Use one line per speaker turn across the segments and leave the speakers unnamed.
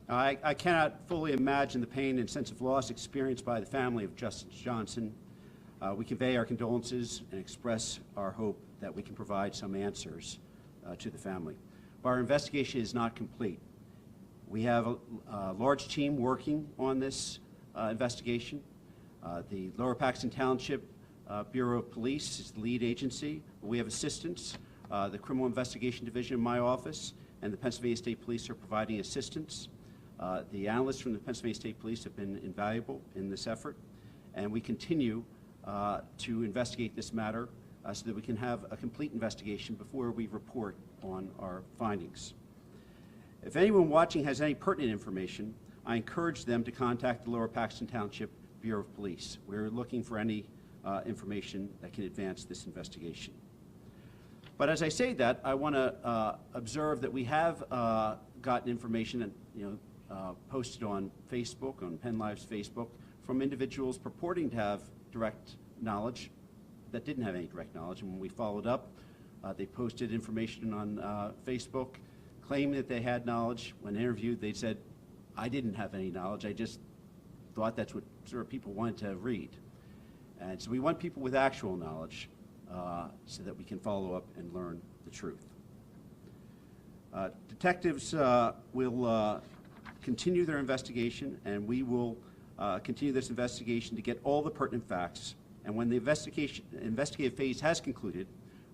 I cannot fully imagine the pain and sense of loss experienced by the family of Justice Johnson. We convey our condolences and express our hope that we can provide some answers to the family. But our investigation is not complete. We have a large team working on this investigation. The Lower Paxton Township Bureau of Police is the lead agency. We have assistants. The Criminal Investigation Division in my office and the Pennsylvania State Police are providing assistance. The analysts from the Pennsylvania State Police have been invaluable in this effort, and we continue to investigate this matter so that we can have a complete investigation before we report on our findings. If anyone watching has any pertinent information, I encourage them to contact the Lower Paxton Township Bureau of Police. We're looking for any information that can advance this investigation. But as I say that, I want to observe that we have gotten information and posted on Facebook, on Penn Live's Facebook, from individuals purporting to have direct knowledge that didn't have any direct knowledge. And when we followed up, they posted information on Facebook claiming that they had knowledge. When interviewed, they said, I didn't have any knowledge. I just thought that's what sort of people wanted to read. And so we want people with actual knowledge so that we can follow up and learn the truth. Detectives will continue their investigation, and we will continue this investigation to get all the pertinent facts. And when the investigative phase has concluded,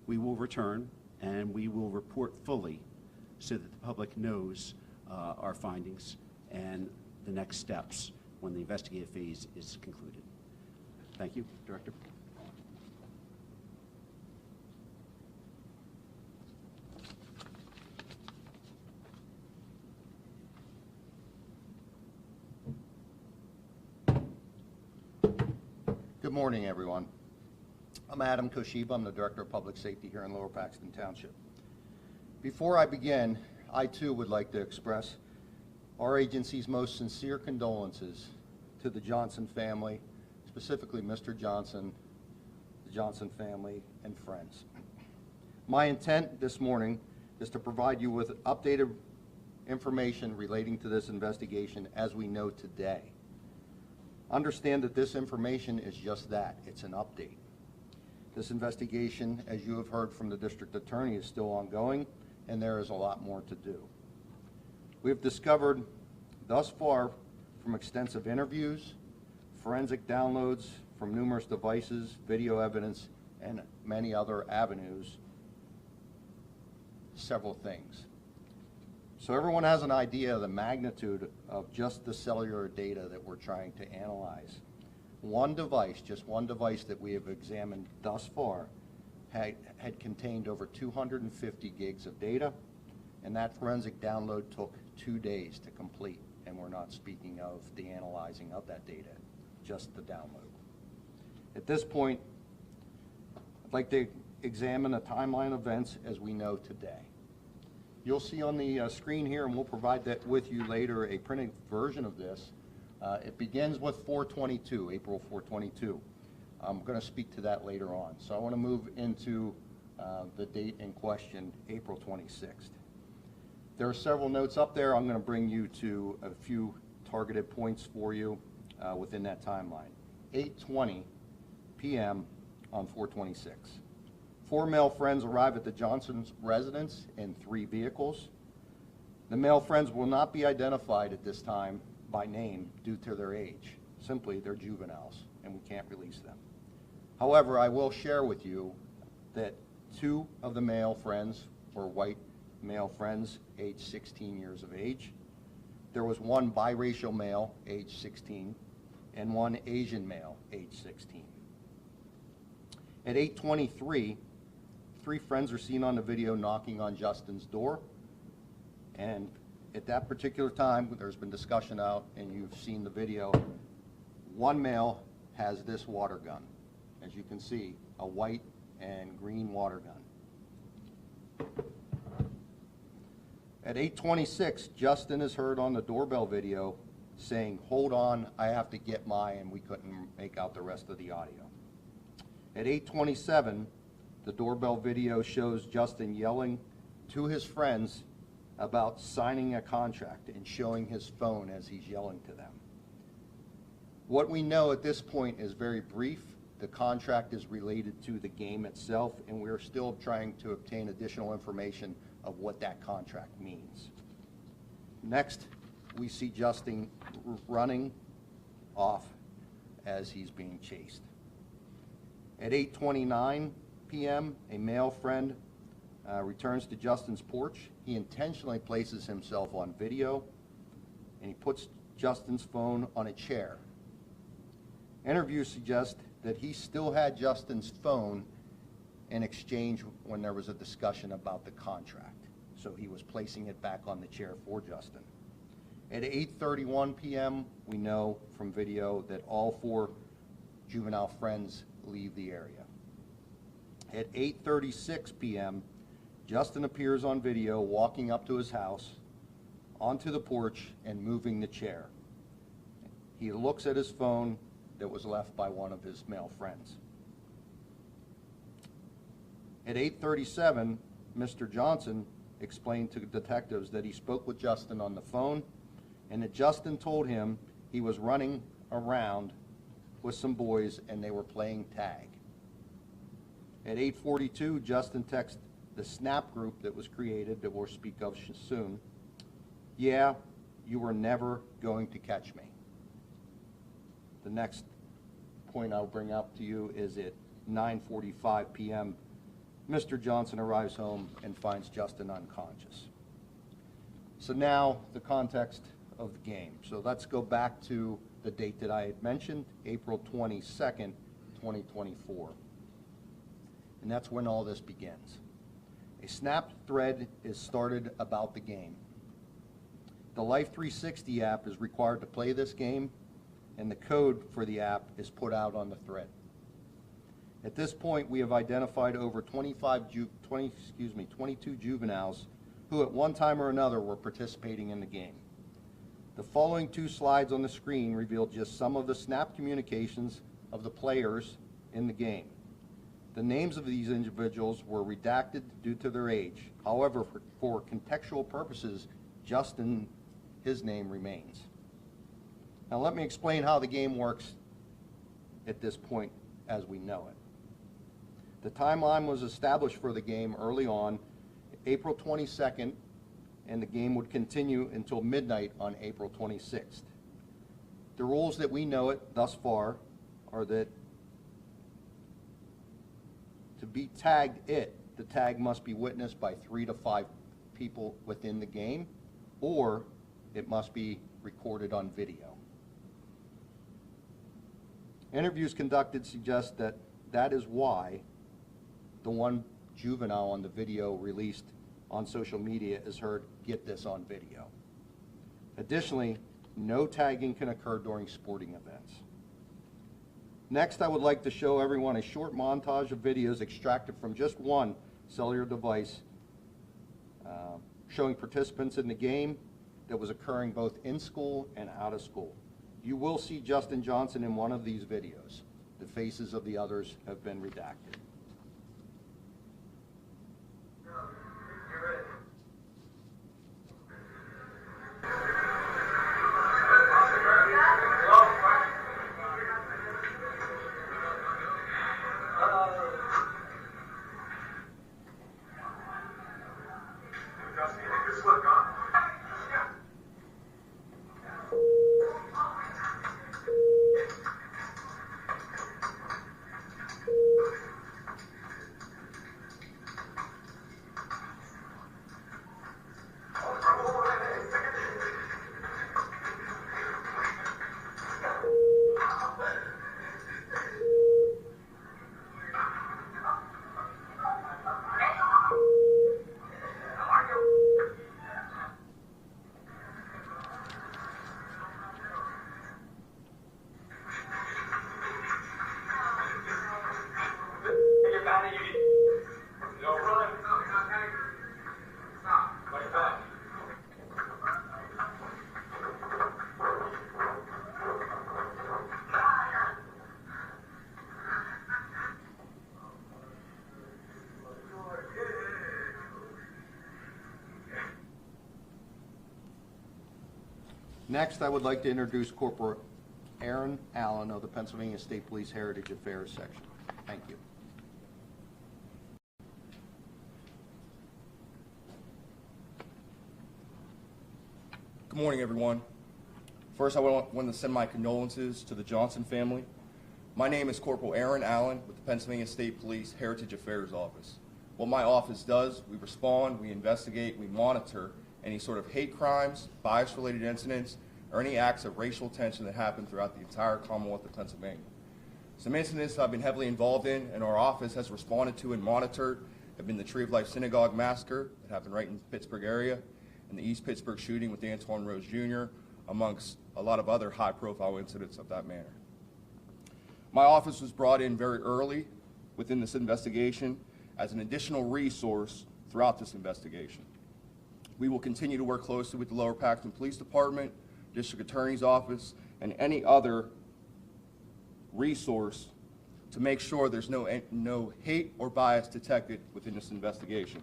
we will return and we will report fully so that the public knows our findings and the next steps when the investigative phase is concluded. Thank you, Director.
Good morning, everyone. I'm Adam Koshiba. I'm the Director of Public Safety here in Lower Paxton Township. Before I begin, I too would like to express our agency's most sincere condolences to the Johnson family, specifically Mr. Johnson, the Johnson family, and friends. My intent this morning is to provide you with updated information relating to this investigation as we know today. Understand that this information is just that, it's an update. This investigation, as you have heard from the district attorney, is still ongoing, and there is a lot more to do. We have discovered thus far from extensive interviews, forensic downloads from numerous devices, video evidence, and many other avenues, several things. So everyone has an idea of the magnitude of just the cellular data that we're trying to analyze. One device, just one device that we have examined thus far, had contained over 250 gigs of data, and that forensic download took 2 days to complete, and we're not speaking of the analyzing of that data, just the download. At this point, I'd like to examine a timeline of events as we know today. You'll see on the screen here, and we'll provide that with you later, a printed version of this. It begins with 4/22, April 4/22. I'm going to speak to that later on. So I want to move into the date in question, April 26th. There are several notes up there. I'm going to bring you to a few targeted points for you within that timeline. 8:20 p.m. on 4/26. 4 male friends arrive at the Johnson's residence in 3 vehicles. The male friends will not be identified at this time by name due to their age. Simply, they're juveniles, and we can't release them. However, I will share with you that 2 of the male friends were white male friends, age 16 years of age. There was 1 biracial male, age 16, and 1 Asian male, age 16. At 8:23, 3 friends are seen on the video knocking on Justin's door, and at that particular time, there's been discussion out, and you've seen the video, 1 male has this water gun. As you can see, a white and green water gun. At 8:26, Justin is heard on the doorbell video saying, "Hold on, I have to get mine," and we couldn't make out the rest of the audio. At 8:27, the doorbell video shows Justin yelling to his friends about signing a contract and showing his phone as he's yelling to them. What we know at this point is very brief. The contract is related to the game itself, and we're still trying to obtain additional information of what that contract means. Next, we see Justin running off as he's being chased. At 8:29 p.m., a male friend returns to Justin's porch. He intentionally places himself on video, and he puts Justin's phone on a chair. Interviews suggest that he still had Justin's phone in exchange when there was a discussion about the contract. So he was placing it back on the chair for Justin. At 8:31 p.m., we know from video that all 4 juvenile friends leave the area. At 8:36 p.m., Justin appears on video walking up to his house, onto the porch, and moving the chair. He looks at his phone that was left by one of his male friends. At 8:37, Mr. Johnson explained to detectives that he spoke with Justin on the phone and that Justin told him he was running around with some boys and they were playing tag. At 8:42, Justin texted the Snap group that was created, that we'll speak of soon, "Yeah, you were never going to catch me." The next point I'll bring up to you is at 9:45 p.m., Mr. Johnson arrives home and finds Justin unconscious. So now the context of the game. So let's go back to the date that I had mentioned, April 22nd, 2024. And that's when all this begins. A Snap thread is started about the game. The Life 360 app is required to play this game, and the code for the app is put out on the thread. At this point, we have identified over 22 juveniles who at one time or another were participating in the game. The following 2 slides on the screen reveal just some of the Snap communications of the players in the game. The names of these individuals were redacted due to their age. However, for contextual purposes, Justin, his name remains. Now let me explain how the game works at this point as we know it. The timeline was established for the game early on, April 22nd, and the game would continue until midnight on April 26th. The rules that we know it thus far are that to be tagged the tag must be witnessed by 3 to 5 people within the game, or it must be recorded on video. Interviews conducted suggest that that is why the one juvenile on the video released on social media is heard, "Get this on video." Additionally, no tagging can occur during sporting events. Next, I would like to show everyone a short montage of videos extracted from just one cellular device showing participants in the game that was occurring both in school and out of school. You will see Justin Johnson in one of these videos. The faces of the others have been redacted. Next, I would like to introduce Corporal Aaron Allen of the Pennsylvania State Police Heritage Affairs Section. Thank you.
Good morning, everyone. First, I want to send my condolences to the Johnson family. My name is Corporal Aaron Allen with the Pennsylvania State Police Heritage Affairs Office. What my office does, we respond, we investigate, we monitor any sort of hate crimes, bias-related incidents, or any acts of racial tension that happen throughout the entire Commonwealth of Pennsylvania. Some incidents I've been heavily involved in and our office has responded to and monitored have been the Tree of Life Synagogue massacre that happened right in the Pittsburgh area, and the East Pittsburgh shooting with Antoine Rose Jr., amongst a lot of other high-profile incidents of that manner. My office was brought in very early within this investigation as an additional resource throughout this investigation. We will continue to work closely with the Lower Paxton Police Department, District Attorney's Office, and any other resource to make sure there's no hate or bias detected within this investigation.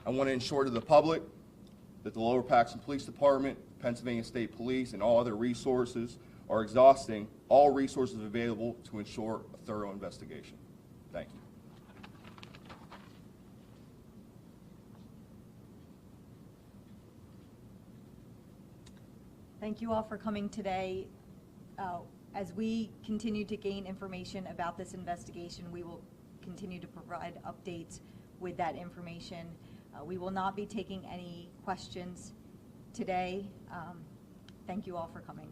I want to ensure to the public that the Lower Paxton Police Department, Pennsylvania State Police, and all other resources are exhausting all resources available to ensure a thorough investigation. Thank you.
Thank you all for coming today. As we continue to gain information about this investigation, we will continue to provide updates with that information. We will not be taking any questions today. Thank you all for coming.